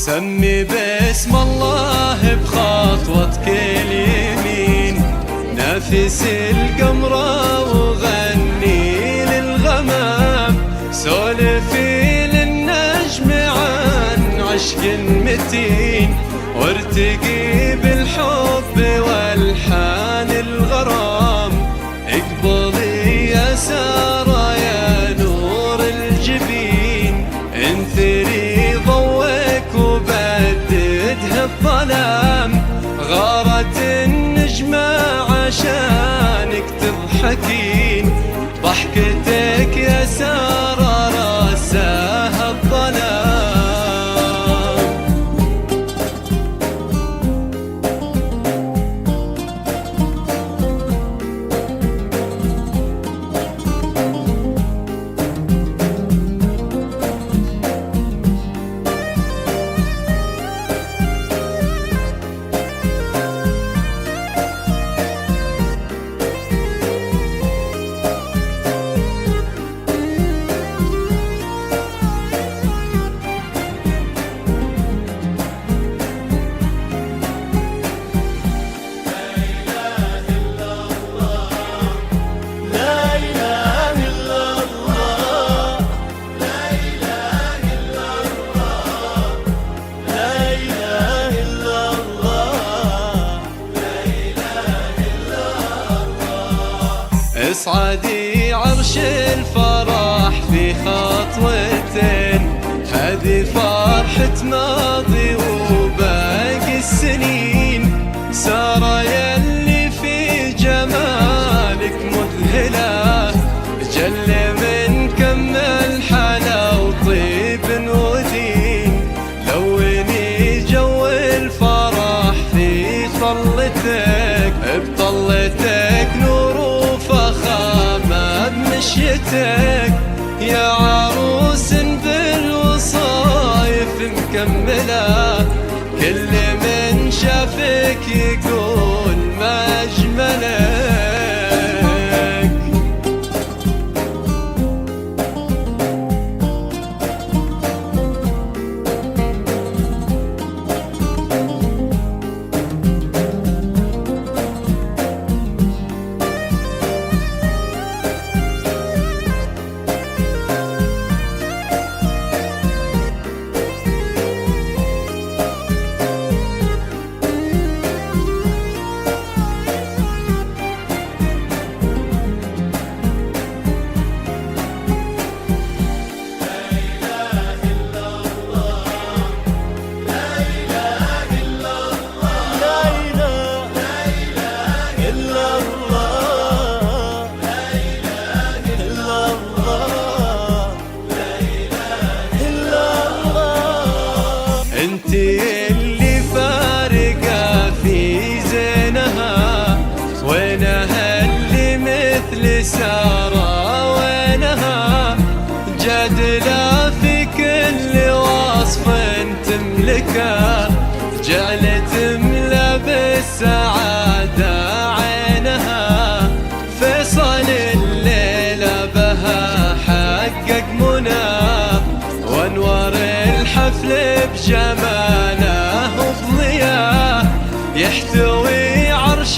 سمي باسم الله بخطوتك اليمين، نافس القمرة وغني للغمام، سولفي للنجم عن عشق متين، وارتقي بالحب والحان الغرام. اقبضي يا سارة يا نور الجبين، انثري ضوك وبددها الظلام، غارت النجمة عشانك تضحكين، ضحكتك يا سارة راساها الظلام. اصعدي عرش الفرح في خطوتين، هذه فرحة ماضي وباقي السنين، سارة يلي في جمالك مذهلة، جل من كمل حلا وطيب ودين، لوني جو الفرح في طلتك، بطلتك نور وفخامة بمشيتك، يا عروس بالوصايف مكملة، كل من شافك يقول ما أجملك. انتي اللي فارقة في زينها، وينها اللي مثل سارة، وينها جادلة في كل وصف تملكه، جعلت تملى بالسعادة عينها، فيصل الليلة بها حقق مناه، وانوار الحفل بجماله وضياه، يحتوي عرش